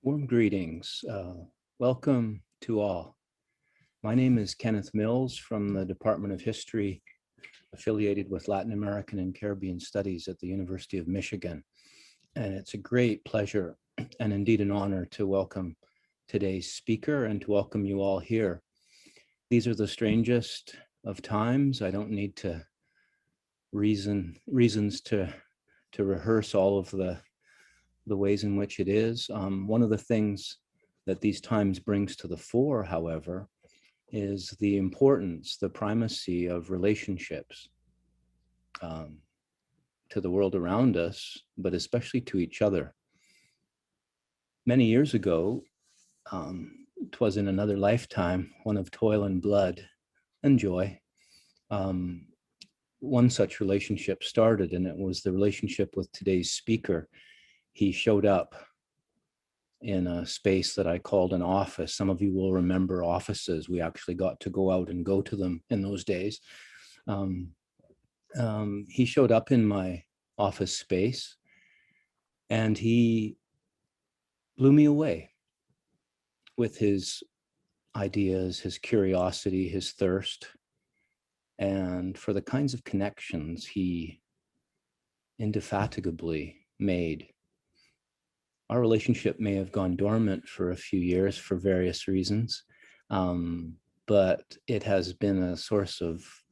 Warm greetings. Welcome to all. My name is Kenneth Mills from the Department of History, affiliated with Latin American and Caribbean Studies at the University of Michigan. And it's a great pleasure and indeed an honor to welcome today's speaker and to welcome you all here. These are the strangest of times. I don't need to reasons to rehearse all of the ways in which it is. One of the things that these times brings to the fore, however, is the importance, the primacy of relationships to the world around us, but especially to each other. Many years ago, 'twas in another lifetime, one of toil and blood and joy, one such relationship started, and it was the relationship with today's speaker. He showed up in a space that I called an office. Some of you will remember offices. We actually got to go out and go to them in those days. He showed up in my office space and he blew me away with his ideas, his curiosity, his thirst, and for the kinds of connections he indefatigably made. Our relationship may have gone dormant for a few years for various reasons, but it has been a source of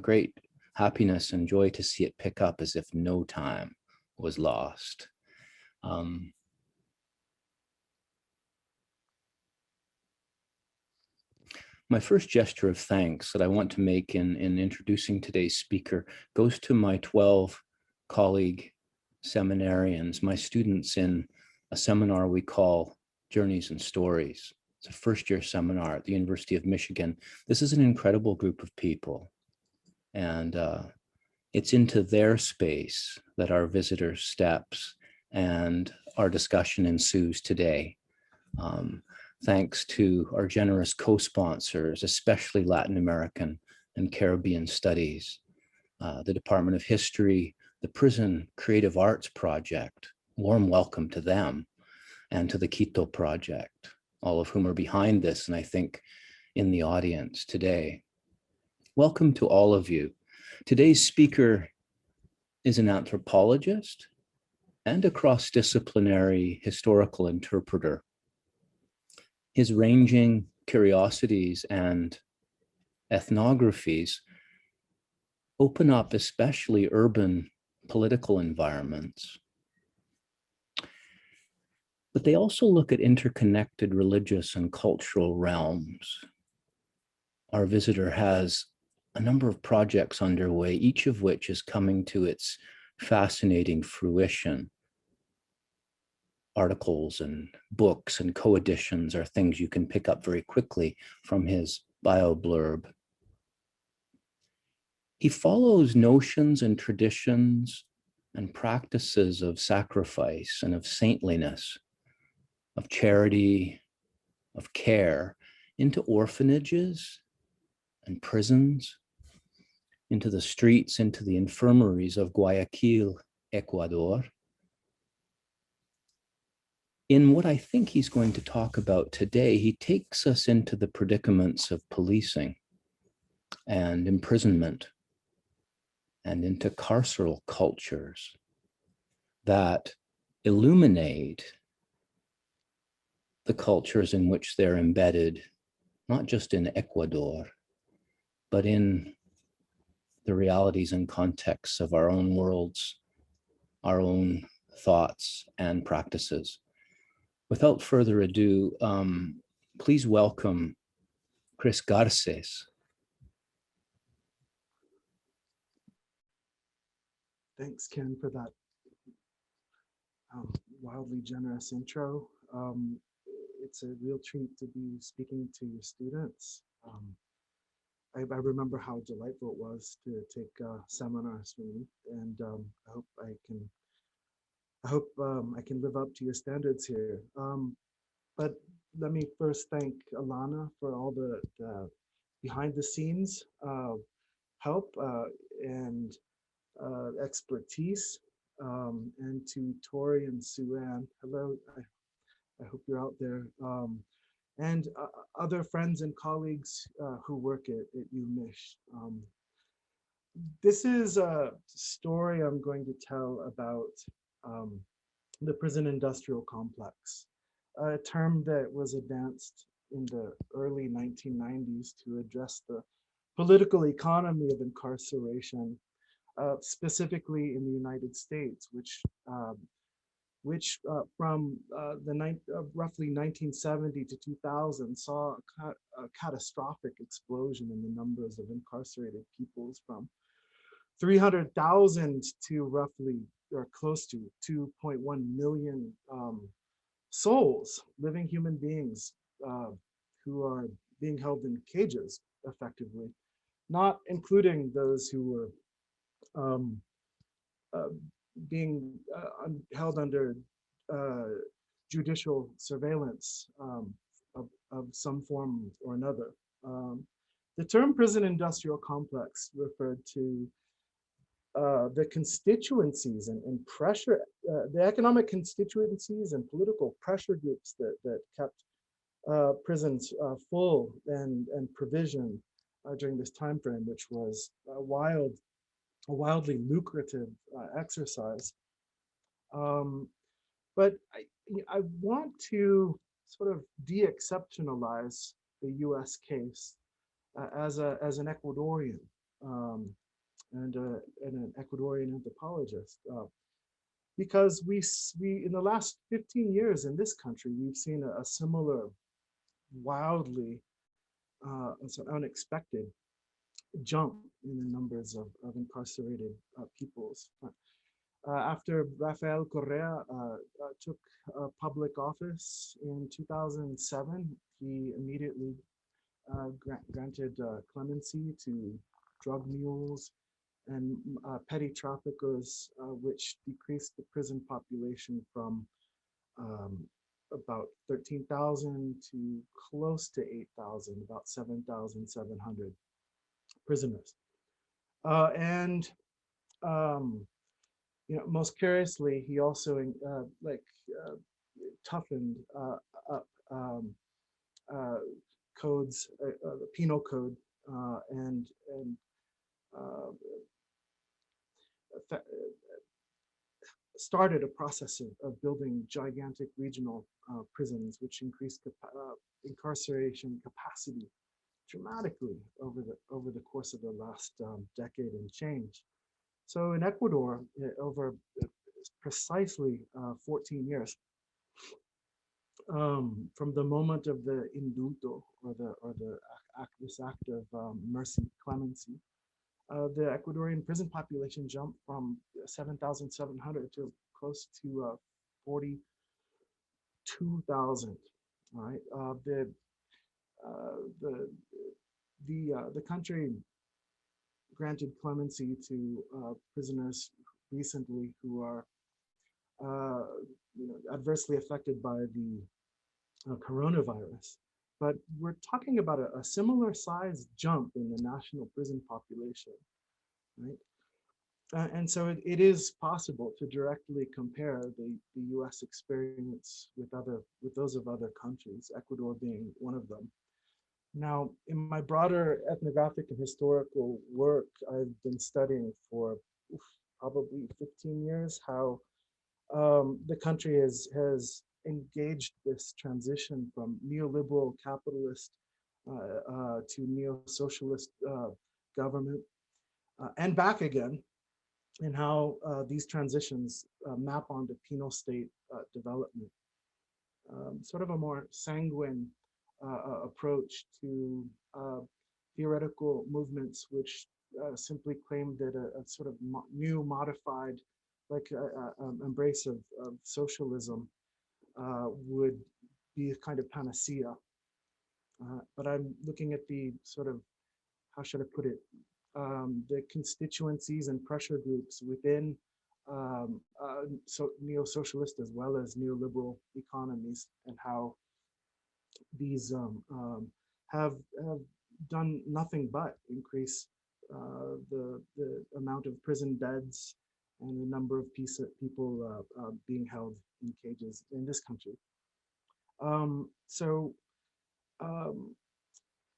great happiness and joy to see it pick up as if no time was lost. My first gesture of thanks that I want to make in introducing today's speaker goes to my 12 colleague seminarians, my students in a seminar we call Journeys and Stories. It's a first-year seminar at the University of Michigan. This is an incredible group of people, and it's into their space that our visitor steps and our discussion ensues today. Thanks to our generous co-sponsors, especially Latin American and Caribbean Studies, the Department of History, the Prison Creative Arts Project. Warm welcome to them, and to the Quito Project, all of whom are behind this, and I think in the audience today. Welcome to all of you. Today's speaker is an anthropologist and a cross-disciplinary historical interpreter. His ranging curiosities and ethnographies open up especially urban political environments. But they also look at interconnected religious and cultural realms. Our visitor has a number of projects underway, each of which is coming to its fascinating fruition. Articles and books and co-editions are things you can pick up very quickly from his bio blurb. He follows notions and traditions and practices of sacrifice and of saintliness, of charity, of care, into orphanages and prisons, into the streets, into the infirmaries of Guayaquil, Ecuador. In what I think he's going to talk about today, he takes us into the predicaments of policing and imprisonment and into carceral cultures that illuminate the cultures in which they're embedded, not just in Ecuador, but in the realities and contexts of our own worlds, our own thoughts and practices. Without further ado, please welcome Chris Garces. Thanks, Ken, for that wildly generous intro. It's a real treat to be speaking to your students. I remember how delightful it was to take seminars from you, and I hope I can live up to your standards here. But let me first thank Alana for all the behind the scenes help and expertise, and to Tori and Sue Ann. Hello, I hope you're out there. And other friends and colleagues who work at UMich. This is a story I'm going to tell about um, the prison industrial complex, a term that was advanced in the early 1990s to address the political economy of incarceration, specifically in the United States, which from roughly 1970 to 2000 saw a catastrophic explosion in the numbers of incarcerated peoples from 300,000 to roughly or close to 2.1 million souls, living human beings who are being held in cages effectively, not including those who were um, uh, being held under uh, judicial surveillance of some form or another. The term prison industrial complex referred to the constituencies and pressure, the economic constituencies and political pressure groups that kept prisons full and provisioned during this time frame, which was a wildly lucrative exercise. Um, but I want to sort of de-exceptionalize the U.S. case as an Ecuadorian and an Ecuadorian anthropologist, because we in the last 15 years in this country we've seen a similar wildly unexpected jump in the numbers of incarcerated peoples. After Rafael Correa took public office in 2007, he immediately granted clemency to drug mules and petty traffickers, which decreased the prison population from um, about 13,000 to close to 8,000, about 7,700 prisoners. And most curiously, he also toughened up uh, codes, the penal code, and uh, started a process of building gigantic regional prisons, which increased incarceration capacity dramatically over the course of the last decade and change. So in Ecuador, over precisely 14 years, from the moment of the indulto this act of mercy, clemency, the Ecuadorian prison population jumped from 7,700 to close to 42,000. Right, the country granted clemency to prisoners recently who are adversely affected by the coronavirus. But we're talking about a similar size jump in the national prison population, right? And so it is possible to directly compare the U.S. experience with those of other countries, Ecuador being one of them. Now, in my broader ethnographic and historical work, I've been studying for probably 15 years how the country has engaged this transition from neoliberal capitalist to neo-socialist government and back again, and how these transitions map onto penal state development. Sort of a more sanguine approach to theoretical movements which simply claim that a sort of new modified embrace of socialism would be a kind of panacea. But I'm looking at the sort of, how should I put it, the constituencies and pressure groups within neo-socialist as well as neoliberal economies, and how these have done nothing but increase the amount of prison beds and the number of people being held in cages in this country. So, um,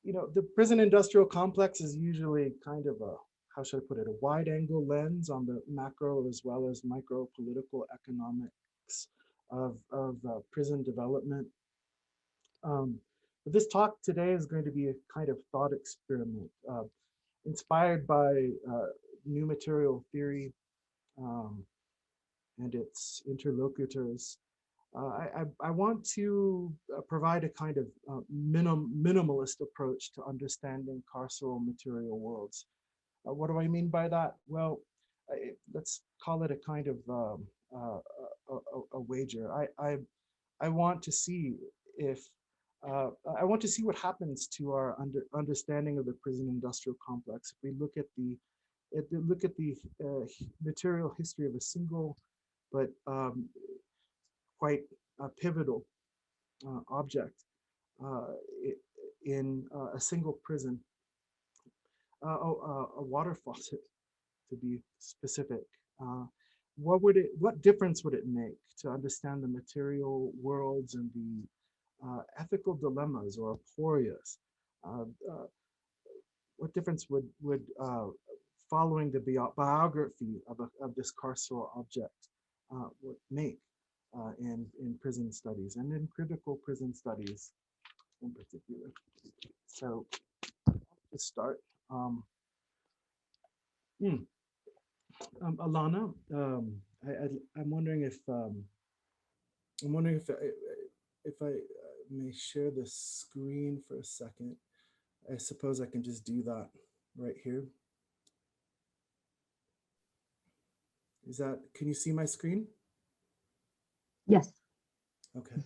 you know, the prison industrial complex is usually kind of a, how should I put it, a wide angle lens on the macro as well as micro political economics of prison development. But this talk today is going to be a kind of thought experiment inspired by new material theory um, and its interlocutors. I want to provide a kind of minimalist approach to understanding carceral material worlds. What do I mean by that? Well, let's call it a kind of a wager. I want to see if uh, I want to see what happens to our understanding of the prison industrial complex if we look at the material history of a single but quite pivotal object uh, in a single prison, a water faucet to be specific. Uh, what difference would it make to understand the material worlds and the ethical dilemmas or aporias? Uh, uh, what difference would following the biography of this carceral object would make in prison studies and in critical prison studies in particular? So to start, um, hmm, Alana, I'm wondering if I'm wondering if I may share the screen for a second. I suppose I can just do that right here. Is that, can you see my screen? Yes. Okay.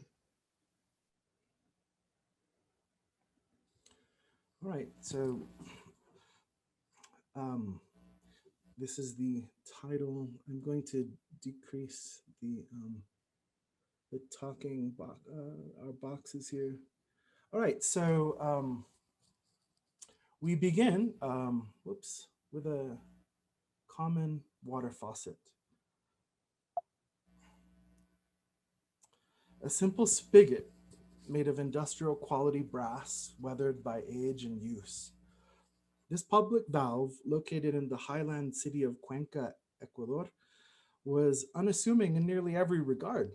All right, so this is the title. I'm going to decrease the talking box, our boxes here. All right, so we begin, whoops, with a common water faucet. A simple spigot made of industrial quality brass, weathered by age and use. This public valve, located in the highland city of Cuenca, Ecuador, was unassuming in nearly every regard,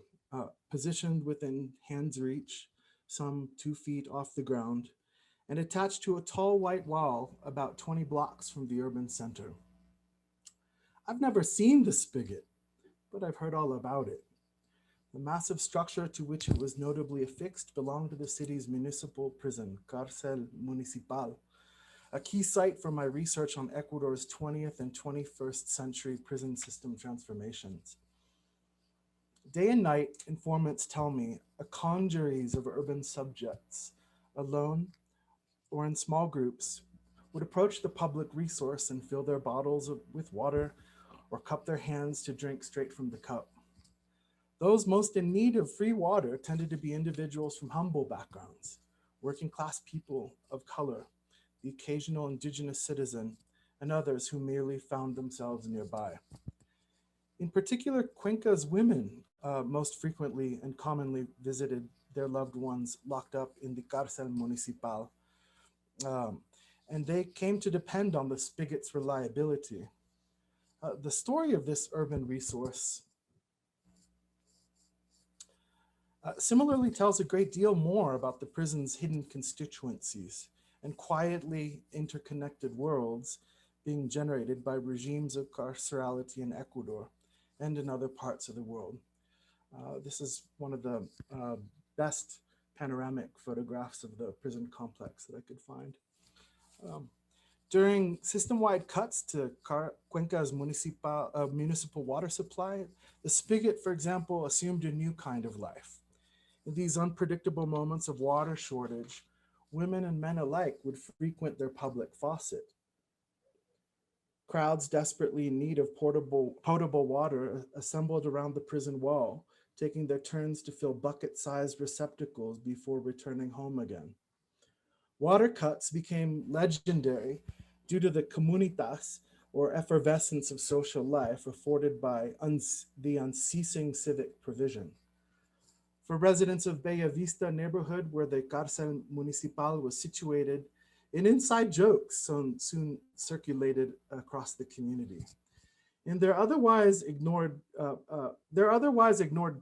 positioned within hand's reach, some 2 feet off the ground, and attached to a tall white wall about 20 blocks from the urban center. I've never seen the spigot, but I've heard all about it. The massive structure to which it was notably affixed belonged to the city's municipal prison, Carceral Municipal, a key site for my research on Ecuador's 20th and 21st century prison system transformations. Day and night, informants tell me, a congeries of urban subjects, alone or in small groups, would approach the public resource and fill their bottles with water or cup their hands to drink straight from the cup. Those most in need of free water tended to be individuals from humble backgrounds, working class people of color, the occasional indigenous citizen, and others who merely found themselves nearby. In particular, Cuenca's women most frequently and commonly visited their loved ones locked up in the Carcel Municipal, and they came to depend on the spigot's reliability. The story of this urban resource similarly tells a great deal more about the prison's hidden constituencies and quietly interconnected worlds being generated by regimes of carcerality in Ecuador and in other parts of the world. This is one of the best panoramic photographs of the prison complex that I could find. During system-wide cuts to Cuenca's municipal water supply, the spigot, for example, assumed a new kind of life. In these unpredictable moments of water shortage, women and men alike would frequent their public faucet. Crowds desperately in need of potable water assembled around the prison wall, taking their turns to fill bucket-sized receptacles before returning home again. Water cuts became legendary due to the comunitas, or effervescence of social life afforded by the unceasing civic provision. For residents of Bella Vista neighborhood, where the Carceral Municipal was situated, an inside joke soon circulated across the community. And their otherwise ignored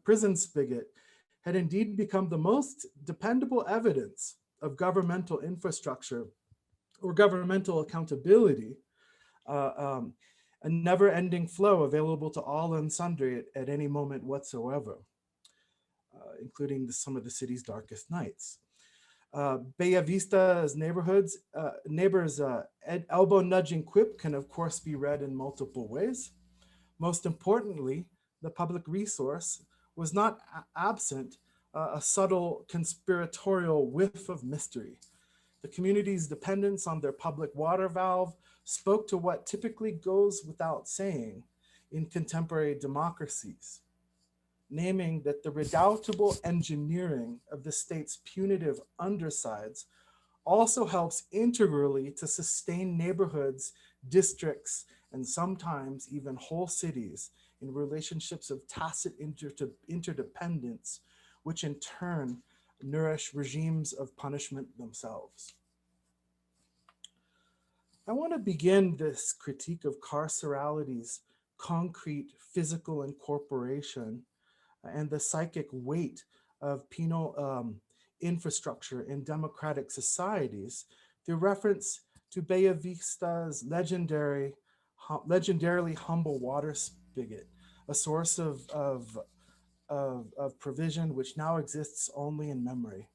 prison spigot had indeed become the most dependable evidence of governmental infrastructure or governmental accountability, a never-ending flow available to all and sundry at any moment whatsoever, including some of the city's darkest nights. Bella Vista's neighbors' elbow-nudging quip can of course be read in multiple ways. Most importantly, the public resource was not absent a subtle conspiratorial whiff of mystery. The community's dependence on their public water valve spoke to what typically goes without saying in contemporary democracies, naming that the redoubtable engineering of the state's punitive undersides also helps integrally to sustain neighborhoods, districts, and sometimes even whole cities in relationships of tacit interdependence, which in turn nourish regimes of punishment themselves. I want to begin this critique of carcerality's concrete physical incorporation and the psychic weight of penal infrastructure in democratic societies through reference to Bella Vista's legendarily humble water spigot, a source of provision which now exists only in memory.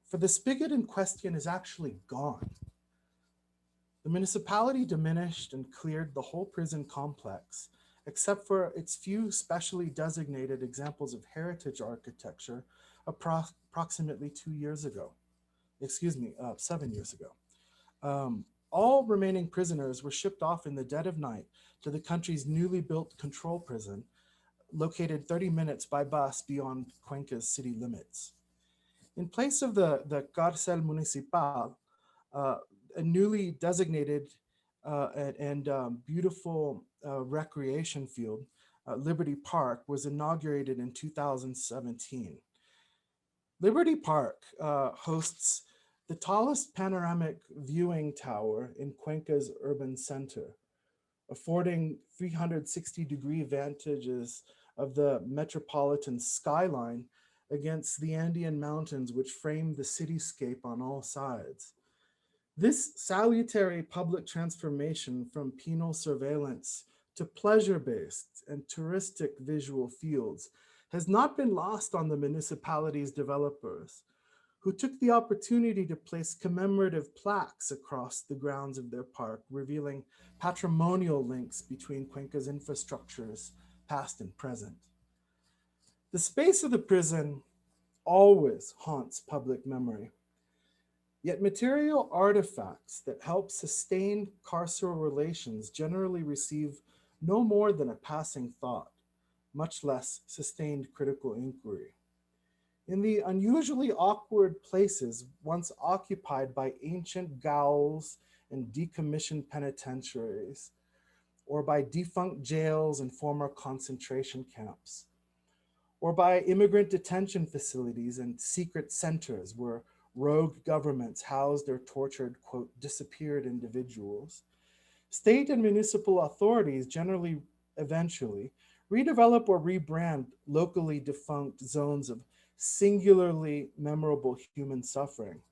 For the spigot in question is actually gone. The municipality diminished and cleared the whole prison complex, except for its few specially designated examples of heritage architecture approximately 7 years ago. All remaining prisoners were shipped off in the dead of night to the country's newly built control prison, located 30 minutes by bus beyond Cuenca's city limits. In place of the Carcel Municipal, a newly designated and beautiful recreation field, Liberty Park, was inaugurated in 2017. Liberty Park hosts the tallest panoramic viewing tower in Cuenca's urban center, affording 360-degree vantages of the metropolitan skyline against the Andean mountains which frame the cityscape on all sides. This salutary public transformation from penal surveillance to pleasure-based and touristic visual fields has not been lost on the municipality's developers, who took the opportunity to place commemorative plaques across the grounds of their park, revealing patrimonial links between Cuenca's infrastructures, past and present. The space of the prison always haunts public memory. Yet material artifacts that help sustain carceral relations generally receive no more than a passing thought, much less sustained critical inquiry. In the unusually awkward places once occupied by ancient gaols and decommissioned penitentiaries, or by defunct jails and former concentration camps, or by immigrant detention facilities and secret centers where rogue governments housed their tortured, quote, disappeared individuals, state and municipal authorities generally, eventually, redevelop or rebrand locally defunct zones of singularly memorable human suffering.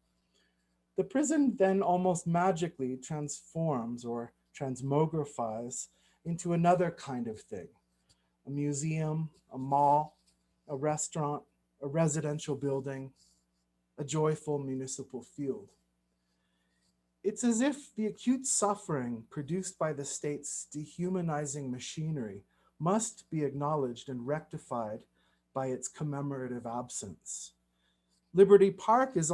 The prison then almost magically transforms or transmogrifies into another kind of thing: a museum, a mall, a restaurant, a residential building, a joyful municipal field. It's as if the acute suffering produced by the state's dehumanizing machinery must be acknowledged and rectified by its commemorative absence. Liberty Park is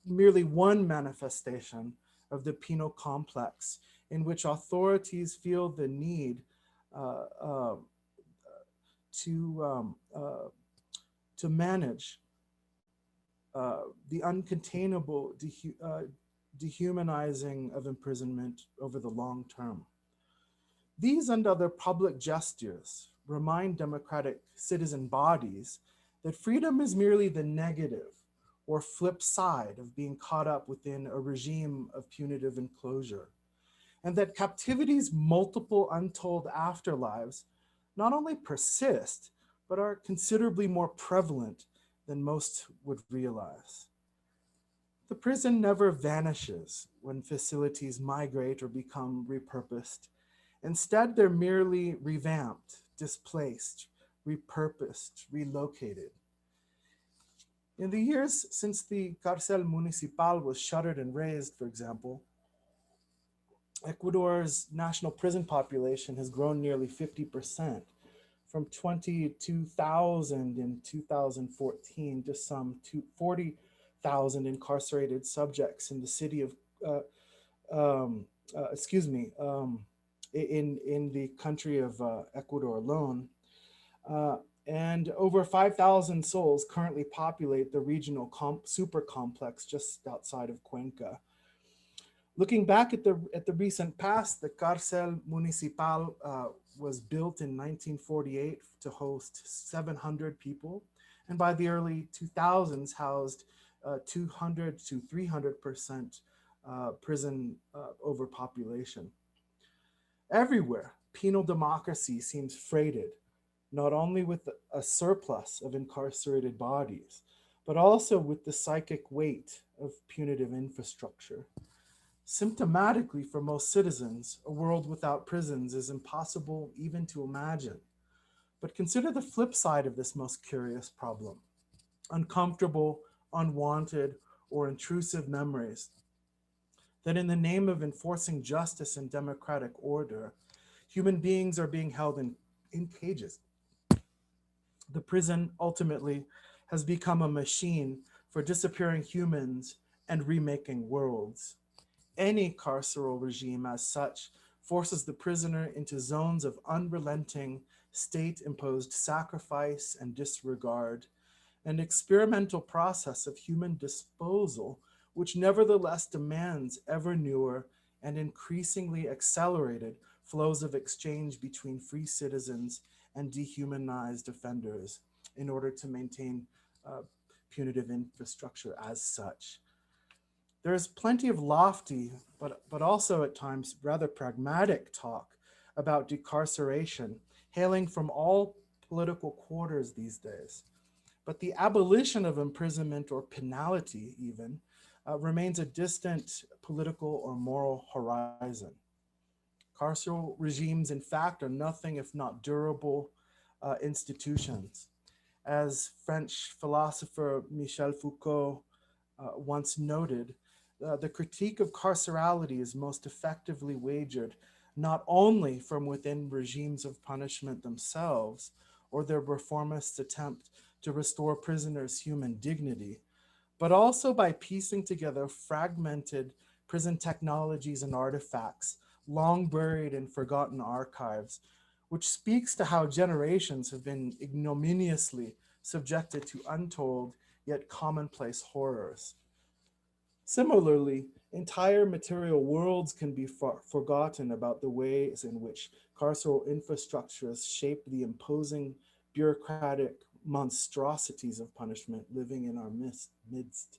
merely one manifestation of the penal complex in which authorities feel the need to manage the uncontainable dehumanizing of imprisonment over the long term. These and other public gestures remind democratic citizen bodies that freedom is merely the negative or flip side of being caught up within a regime of punitive enclosure, and that captivity's multiple untold afterlives not only persist, but are considerably more prevalent than most would realize. The prison never vanishes when facilities migrate or become repurposed. Instead, they're merely revamped, displaced, repurposed, relocated. In the years since the Carceral Municipal was shuttered and razed, for example, Ecuador's national prison population has grown nearly 50%, from 22,000 in 2014 to some 40,000 incarcerated subjects in the city of, in the country of Ecuador alone. And over 5,000 souls currently populate the regional super complex just outside of Cuenca. Looking back at the recent past, the Carcel Municipal was built in 1948 to host 700 people, and by the early 2000s housed 200 to 300% prison overpopulation. Everywhere, penal democracy seems freighted, not only with a surplus of incarcerated bodies, but also with the psychic weight of punitive infrastructure. Symptomatically, for most citizens, a world without prisons is impossible even to imagine. But consider the flip side of this most curious problem: uncomfortable, unwanted, or intrusive memories that, in the name of enforcing justice and democratic order, human beings are being held in cages. The prison ultimately has become a machine for disappearing humans and remaking worlds. Any carceral regime, as such, forces the prisoner into zones of unrelenting state-imposed sacrifice and disregard, an experimental process of human disposal, which nevertheless demands ever newer and increasingly accelerated flows of exchange between free citizens and dehumanized offenders in order to maintain punitive infrastructure as such. There's plenty of lofty, but also at times rather pragmatic talk about decarceration, hailing from all political quarters these days. But the abolition of imprisonment or penalty even remains a distant political or moral horizon. Carceral regimes, in fact, are nothing if not durable institutions. As French philosopher Michel Foucault once noted, the critique of carcerality is most effectively wagered not only from within regimes of punishment themselves or their reformist attempt to restore prisoners' human dignity, but also by piecing together fragmented prison technologies and artifacts long buried in forgotten archives, which speaks to how generations have been ignominiously subjected to untold yet commonplace horrors. Similarly, entire material worlds can be forgotten about the ways in which carceral infrastructures shape the imposing bureaucratic monstrosities of punishment living in our midst,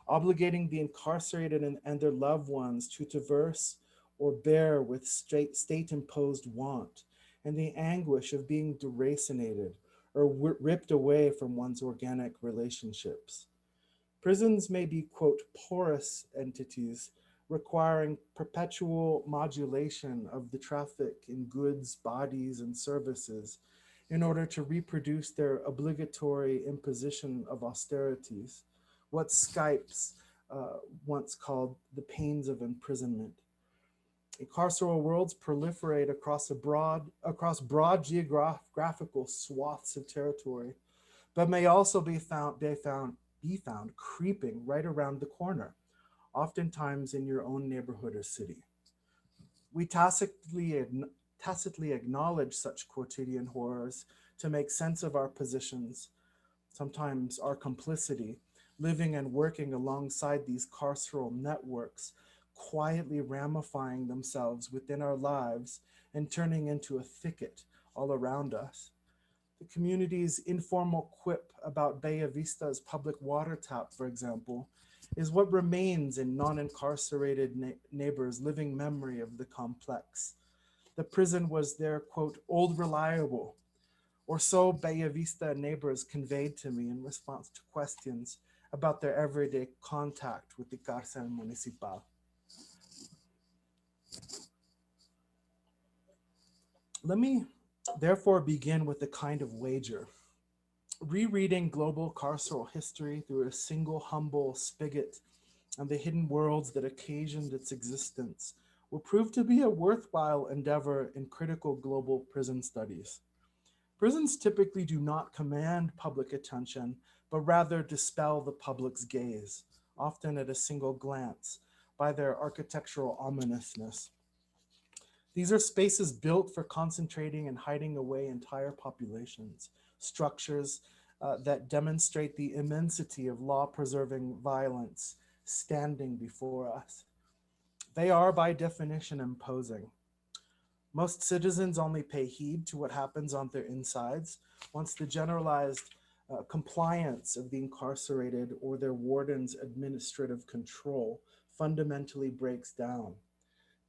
obligating the incarcerated and their loved ones to traverse or bear with state-imposed want and the anguish of being deracinated or ripped away from one's organic relationships. Prisons may be, quote, porous entities requiring perpetual modulation of the traffic in goods, bodies, and services in order to reproduce their obligatory imposition of austerities, what Skypes once called the pains of imprisonment. Carceral worlds proliferate across broad geographical swaths of territory, but may also be found creeping right around the corner, oftentimes in your own neighborhood or city. We tacitly acknowledge such quotidian horrors to make sense of our positions, sometimes our complicity, living and working alongside these carceral networks, quietly ramifying themselves within our lives and turning into a thicket all around us. The community's informal quip about Bella Vista's public water tap, for example, is what remains in non-incarcerated neighbors' living memory of the complex. The prison was their, quote, old reliable, or so Bella Vista neighbors conveyed to me in response to questions about their everyday contact with the Carceral Municipal. Let me therefore begin with a kind of wager. Rereading global carceral history through a single humble spigot and the hidden worlds that occasioned its existence will prove to be a worthwhile endeavor in critical global prison studies. Prisons typically do not command public attention, but rather dispel the public's gaze, often at a single glance, by their architectural ominousness. These are spaces built for concentrating and hiding away entire populations, structures that demonstrate the immensity of law-preserving violence standing before us. They are, by definition, imposing. Most citizens only pay heed to what happens on their insides once the generalized compliance of the incarcerated or their warden's administrative control fundamentally breaks down.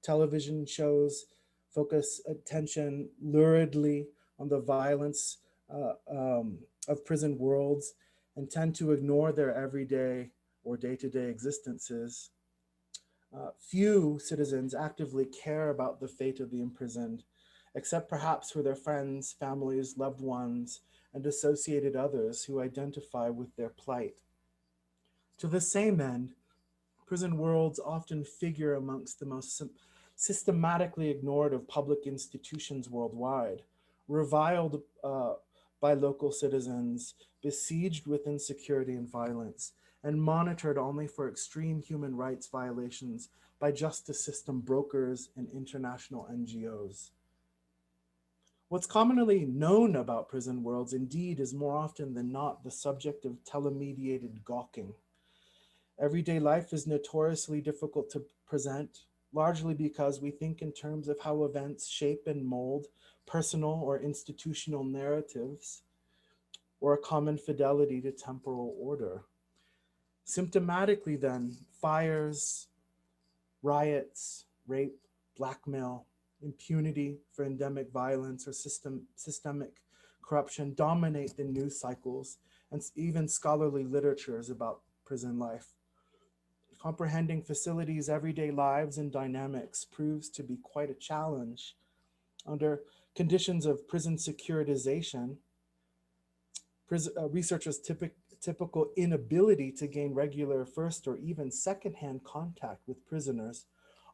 Television shows focus attention luridly on the violence of prison worlds and tend to ignore their everyday or day-to-day existences. Few citizens actively care about the fate of the imprisoned, except perhaps for their friends, families, loved ones, and associated others who identify with their plight. To the same end, prison worlds often figure amongst the most systematically ignored of public institutions worldwide, reviled by local citizens, besieged with insecurity and violence, and monitored only for extreme human rights violations by justice system brokers and international NGOs. What's commonly known about prison worlds, indeed, is more often than not the subject of telemediated gawking. Everyday life is notoriously difficult to present, largely because we think in terms of how events shape and mold personal or institutional narratives, or a common fidelity to temporal order. Symptomatically then, fires, riots, rape, blackmail, impunity for endemic violence or systemic corruption dominate the news cycles and even scholarly literatures about prison life. Comprehending facilities' everyday lives and dynamics proves to be quite a challenge. Under conditions of prison securitization, researchers' typical inability to gain regular first or even secondhand contact with prisoners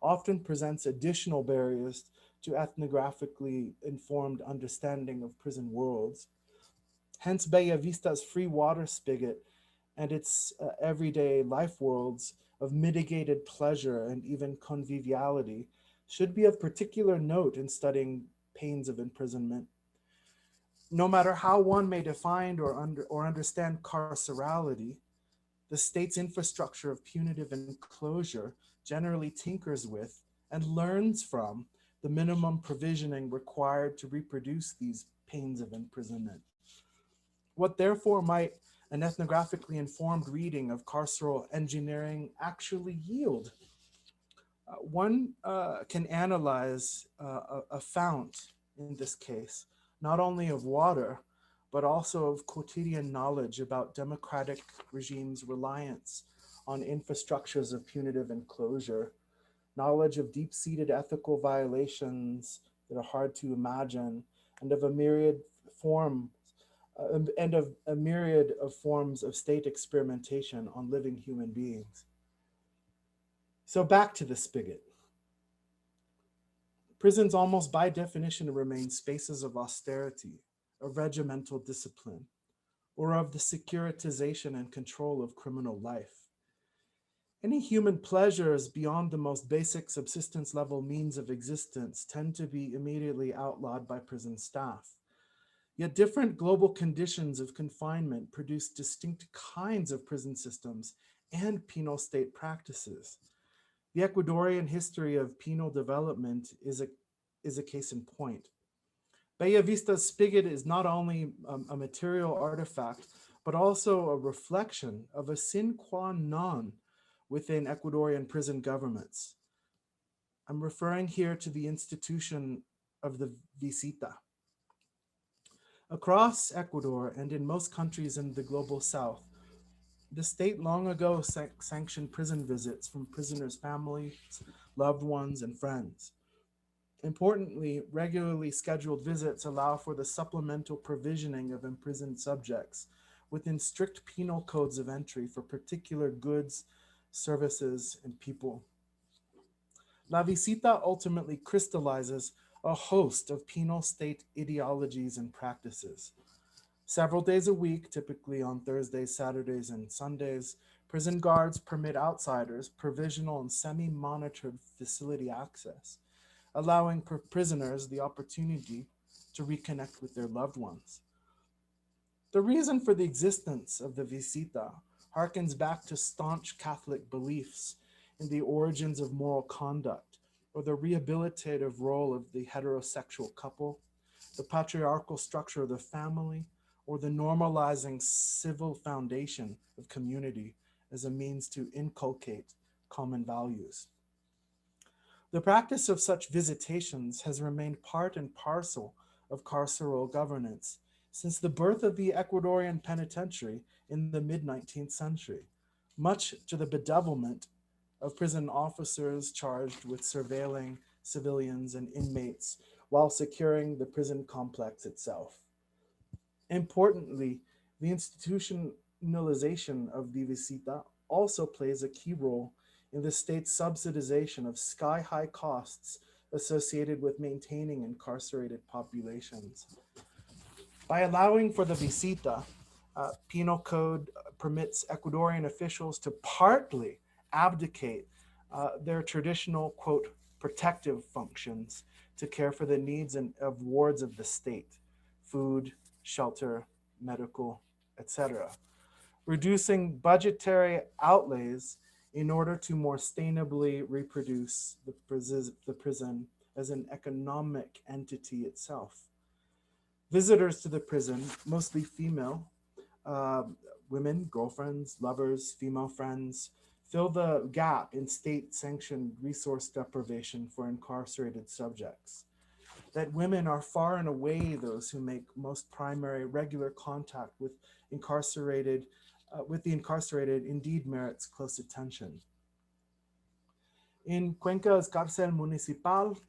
often presents additional barriers to ethnographically informed understanding of prison worlds. Hence, Bella Vista's free water spigot and its everyday life worlds of mitigated pleasure and even conviviality should be of particular note in studying pains of imprisonment. No matter how one may define or understand carcerality, the state's infrastructure of punitive enclosure generally tinkers with and learns from the minimum provisioning required to reproduce these pains of imprisonment. What therefore might an ethnographically informed reading of carceral engineering actually yield? One can analyze a fount, in this case, not only of water, but also of quotidian knowledge about democratic regimes' reliance on infrastructures of punitive enclosure, knowledge of deep-seated ethical violations that are hard to imagine, and of a myriad of forms of state experimentation on living human beings. So back to the spigot. Prisons almost by definition remain spaces of austerity, of regimental discipline, or of the securitization and control of criminal life. Any human pleasures beyond the most basic subsistence level means of existence tend to be immediately outlawed by prison staff. Yet different global conditions of confinement produce distinct kinds of prison systems and penal state practices. The Ecuadorian history of penal development is a case in point. Bella Vista's spigot is not only a material artifact, but also a reflection of a sine qua non within Ecuadorian prison governments. I'm referring here to the institution of the visita. Across Ecuador and in most countries in the global south, the state long ago sanctioned prison visits from prisoners' families, loved ones, and friends. Importantly, regularly scheduled visits allow for the supplemental provisioning of imprisoned subjects within strict penal codes of entry for particular goods, services, and people. La Visita ultimately crystallizes a host of penal state ideologies and practices. Several days a week, typically on Thursdays, Saturdays, and Sundays, prison guards permit outsiders provisional and semi-monitored facility access, allowing prisoners the opportunity to reconnect with their loved ones. The reason for the existence of the visita harkens back to staunch Catholic beliefs in the origins of moral conduct, or the rehabilitative role of the heterosexual couple, the patriarchal structure of the family, or the normalizing civil foundation of community as a means to inculcate common values. The practice of such visitations has remained part and parcel of carceral governance since the birth of the Ecuadorian penitentiary in the mid-19th century, much to the bedevilment of prison officers charged with surveilling civilians and inmates while securing the prison complex itself. Importantly, the institutionalization of the visita also plays a key role in the state's subsidization of sky-high costs associated with maintaining incarcerated populations. By allowing for the visita, penal code permits Ecuadorian officials to partly abdicate their traditional, quote, protective functions to care for the needs of wards of the state, food, shelter, medical, etc., reducing budgetary outlays in order to more sustainably reproduce the prison as an economic entity itself. Visitors to the prison, mostly female, women, girlfriends, lovers, female friends, fill the gap in state-sanctioned resource deprivation for incarcerated subjects. That women are far and away those who make most primary regular contact with the incarcerated indeed merits close attention. In Cuenca's Carceral Municipal,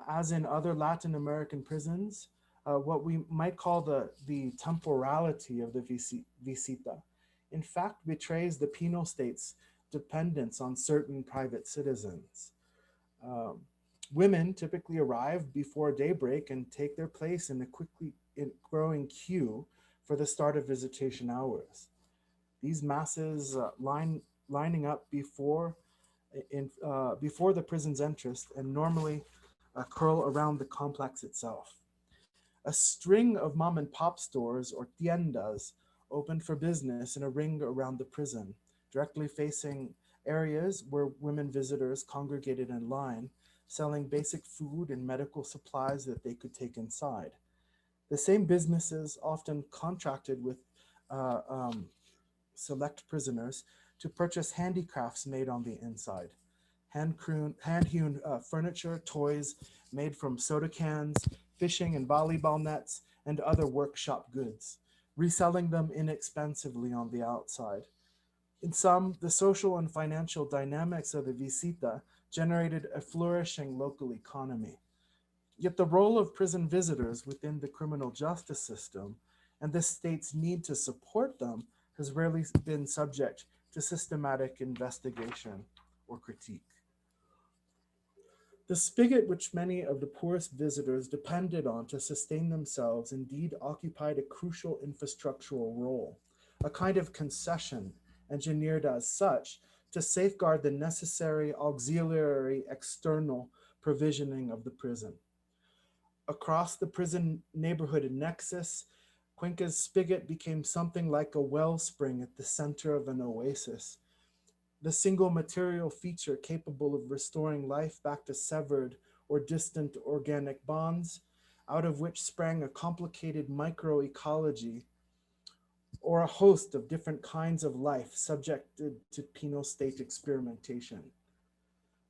as in other Latin American prisons, what we might call the temporality of the visita, in fact betrays the penal state's dependence on certain private citizens. Women typically arrive before daybreak and take their place in a quickly growing queue for the start of visitation hours. These masses lining up before the prison's entrance and normally curl around the complex itself. A string of mom and pop stores or tiendas opened for business in a ring around the prison, directly facing areas where women visitors congregated in line, selling basic food and medical supplies that they could take inside. The same businesses often contracted with select prisoners to purchase handicrafts made on the inside. Hand-hewn furniture, toys made from soda cans, fishing and volleyball nets, and other workshop goods, reselling them inexpensively on the outside. In sum, the social and financial dynamics of the visita generated a flourishing local economy. Yet the role of prison visitors within the criminal justice system and the state's need to support them has rarely been subject to systematic investigation or critique. The spigot which many of the poorest visitors depended on to sustain themselves indeed occupied a crucial infrastructural role, a kind of concession engineered as such to safeguard the necessary auxiliary external provisioning of the prison. Across the prison neighborhood nexus, Cuenca's spigot became something like a wellspring at the center of an oasis, the single material feature capable of restoring life back to severed or distant organic bonds, out of which sprang a complicated microecology or a host of different kinds of life subjected to penal state experimentation.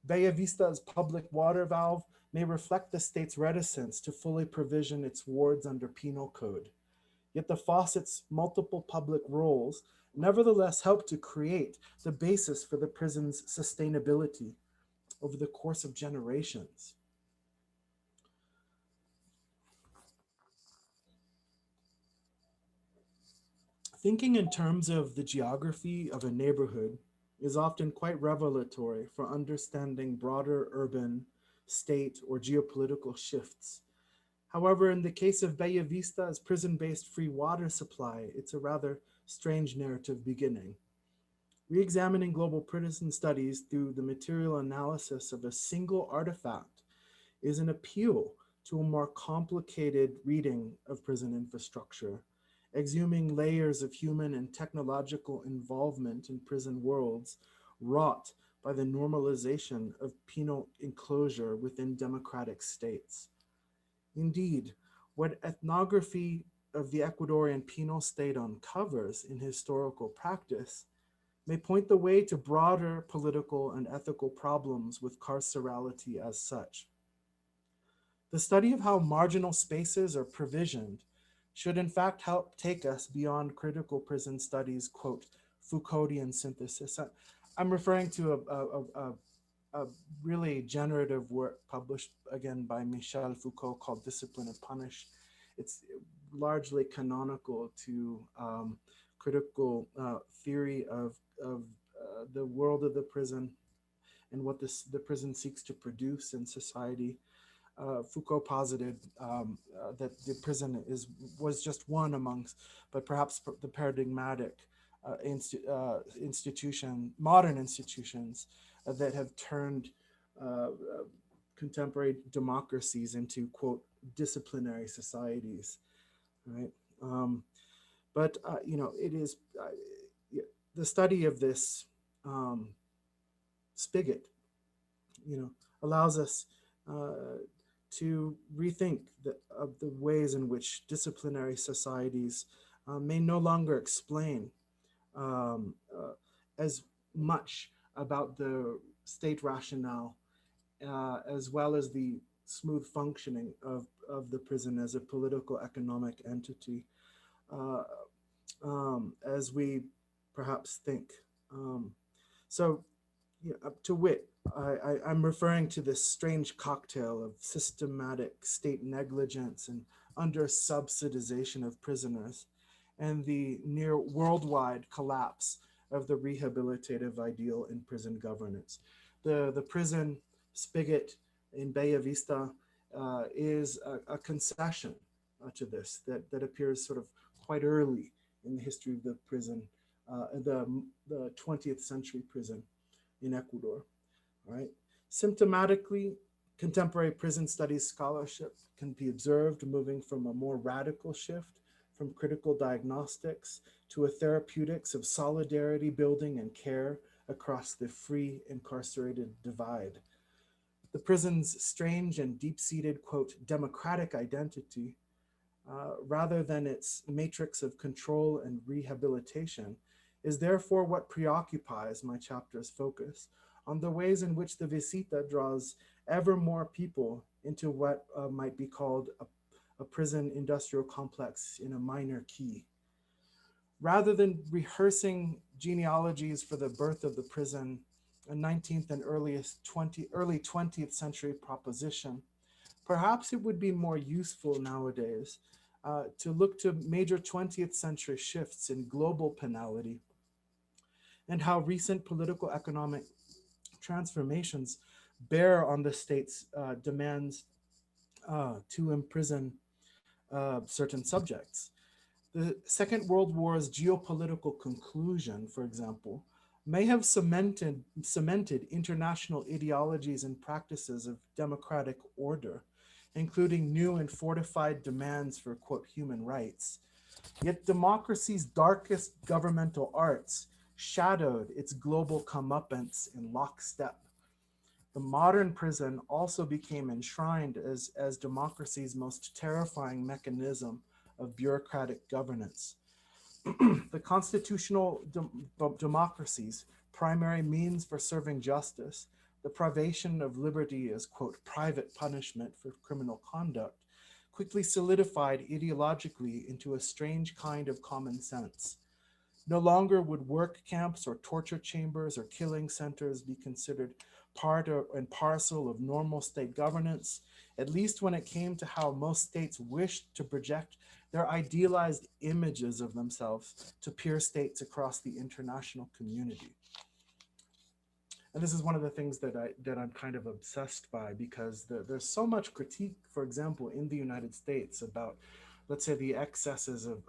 Bella Vista's public water valve may reflect the state's reticence to fully provision its wards under penal code. Yet the faucet's multiple public roles nevertheless help to create the basis for the prison's sustainability over the course of generations. Thinking in terms of the geography of a neighborhood is often quite revelatory for understanding broader urban, state, or geopolitical shifts. However, in the case of Bella Vista's prison-based free water supply, it's a rather strange narrative beginning. Re-examining global prison studies through the material analysis of a single artifact is an appeal to a more complicated reading of prison infrastructure, exhuming layers of human and technological involvement in prison worlds wrought by the normalization of penal enclosure within democratic states. Indeed, what ethnography of the Ecuadorian penal state uncovers in historical practice may point the way to broader political and ethical problems with carcerality as such. The study of how marginal spaces are provisioned should in fact help take us beyond critical prison studies, quote, Foucauldian synthesis. I'm referring to a really generative work published again by Michel Foucault called Discipline and Punish. It's largely canonical to critical theory of the world of the prison and what the prison seeks to produce in society. Foucault posited that the prison was just one amongst, but perhaps the paradigmatic modern institutions that have turned contemporary democracies into, quote, disciplinary societies, right? It is the study of this spigot, allows us to rethink of the ways in which disciplinary societies may no longer explain as much about the state rationale as well as the smooth functioning of the prison as a political economic entity as we perhaps think. To wit, I'm referring to this strange cocktail of systematic state negligence and under-subsidization of prisoners and the near worldwide collapse of the rehabilitative ideal in prison governance. The prison spigot in Bella Vista is a concession to this that appears sort of quite early in the history of the prison, the 20th century prison in Ecuador, right? Symptomatically, contemporary prison studies scholarship can be observed moving from a more radical shift from critical diagnostics to a therapeutics of solidarity building and care across the free incarcerated divide. The prison's strange and deep-seated, quote, democratic identity, rather than its matrix of control and rehabilitation, is therefore what preoccupies my chapter's focus on the ways in which the Visita draws ever more people into what might be called a prison industrial complex in a minor key. Rather than rehearsing genealogies for the birth of the prison, a 19th and early 20th century proposition, perhaps it would be more useful nowadays to look to major 20th century shifts in global penality and how recent political economic transformations bear on the state's demands to imprison certain subjects. The Second World War's geopolitical conclusion, for example, may have cemented international ideologies and practices of democratic order, including new and fortified demands for, quote, human rights. Yet democracy's darkest governmental arts shadowed its global comeuppance in lockstep. the modern prison also became enshrined as democracy's most terrifying mechanism of bureaucratic governance. The constitutional democracy's primary means for serving justice, the privation of liberty as, quote, private punishment for criminal conduct, quickly solidified ideologically into a strange kind of common sense. No longer would work camps or torture chambers or killing centers be considered part and parcel of normal state governance, at least when it came to how most states wished to project their idealized images of themselves to peer states across the international community. And this is one of the things that I'm kind of obsessed by, because there's so much critique, for example, in the United States about, let's say, the excesses of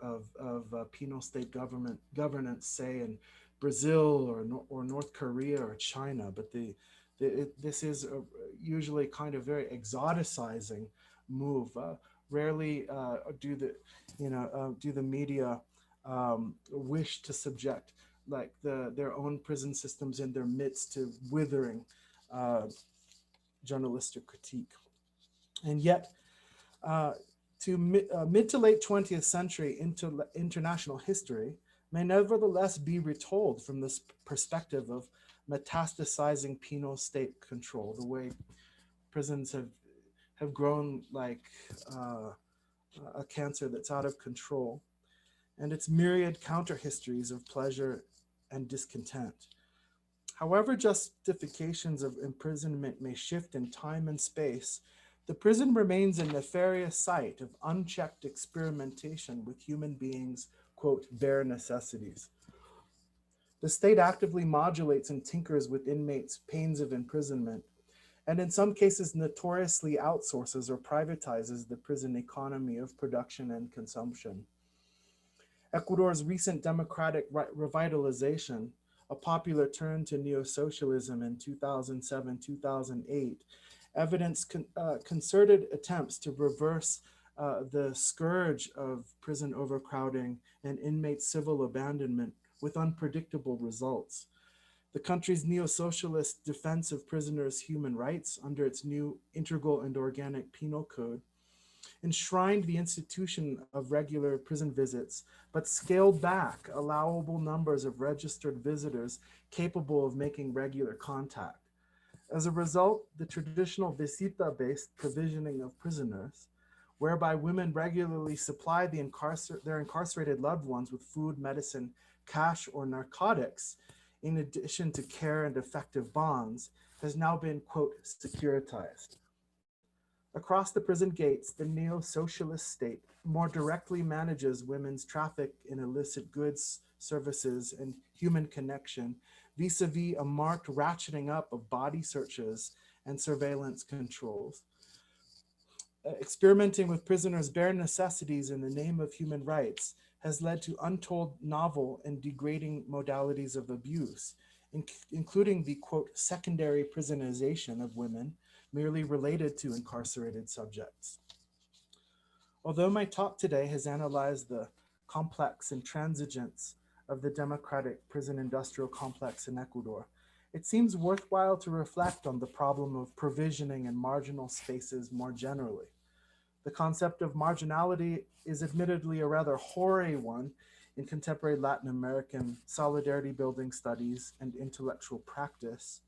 penal state governance, say in Brazil or North Korea or China. But this is usually kind of very exoticizing move. Rarely do the media wish to subject like their own prison systems in their midst to withering journalistic critique. And yet, to mid to late 20th century international history may nevertheless be retold from this perspective of metastasizing penal state control, the way prisons have grown like a cancer that's out of control, and its myriad counter-histories of pleasure and discontent. However justifications of imprisonment may shift in time and space, the prison remains a nefarious site of unchecked experimentation with human beings' quote, bare necessities. The state actively modulates and tinkers with inmates' pains of imprisonment, and in some cases notoriously outsources or privatizes the prison economy of production and consumption. Ecuador's recent democratic revitalization, a popular turn to neo-socialism in 2007-2008, evidenced concerted attempts to reverse the scourge of prison overcrowding and inmate civil abandonment with unpredictable results. The country's neo-socialist defense of prisoners' human rights under its new integral and organic penal code enshrined the institution of regular prison visits, but scaled back allowable numbers of registered visitors capable of making regular contact. As a result, the traditional visita-based provisioning of prisoners, whereby women regularly supply their incarcerated loved ones with food, medicine, cash, or narcotics, in addition to care and effective bonds, has now been, quote, securitized. Across the prison gates, the neo-socialist state more directly manages women's traffic in illicit goods, services, and human connection, vis-a-vis a marked ratcheting up of body searches and surveillance controls. Experimenting with prisoners' bare necessities in the name of human rights has led to untold novel and degrading modalities of abuse, including the, quote, secondary prisonization of women merely related to incarcerated subjects. Although my talk today has analyzed the complex intransigence of the democratic prison industrial complex in Ecuador, it seems worthwhile to reflect on the problem of provisioning in marginal spaces more generally. The concept of marginality is admittedly a rather hoary one in contemporary Latin American solidarity building studies and intellectual practice.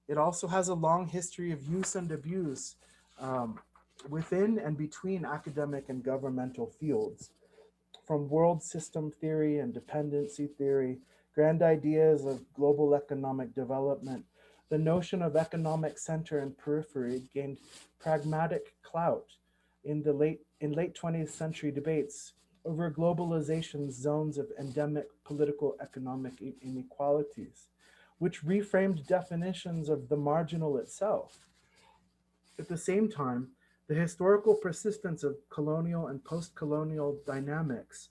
It also has a long history of use and abuse within and between academic and governmental fields. From world system theory and dependency theory, grand ideas of global economic development, the notion of economic center and periphery gained pragmatic clout in late 20th century debates over globalization's zones of endemic political economic inequalities, which reframed definitions of the marginal itself. At the same time, the historical persistence of colonial and post-colonial dynamics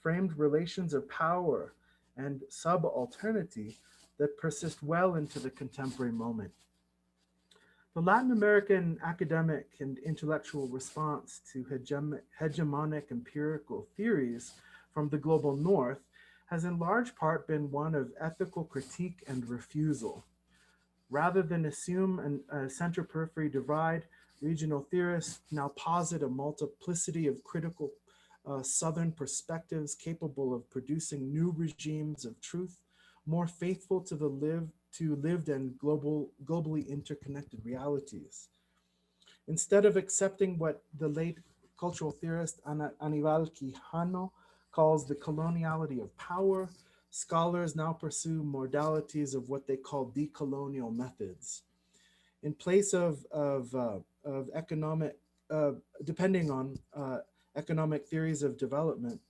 framed relations of power and subalternity that persist well into the contemporary moment. The Latin American academic and intellectual response to hegemonic empirical theories from the global north has in large part been one of ethical critique and refusal. Rather than assume a center-periphery divide, regional theorists now posit a multiplicity of critical Southern perspectives capable of producing new regimes of truth, more faithful to lived and globally interconnected realities. Instead of accepting what the late cultural theorist Aníbal Quijano calls the coloniality of power, scholars now pursue modalities of what they call decolonial methods. In place of economic, depending on economic theories of development,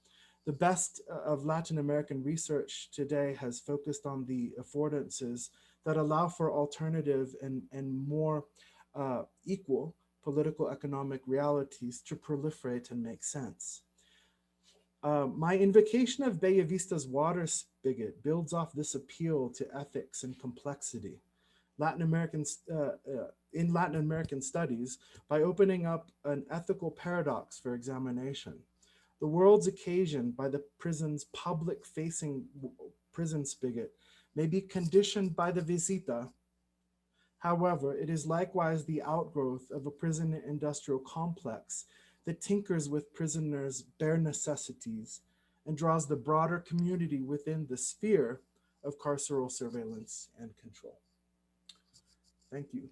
the best of Latin American research today has focused on the affordances that allow for alternative and more equal political economic realities to proliferate and make sense. My invocation of Bellavista's water spigot builds off this appeal to ethics and complexity. In Latin American studies, by opening up an ethical paradox for examination. The world's occasioned by the prison's public-facing prison spigot may be conditioned by the visita. However, it is likewise the outgrowth of a prison industrial complex that tinkers with prisoners' bare necessities and draws the broader community within the sphere of carceral surveillance and control. Thank you.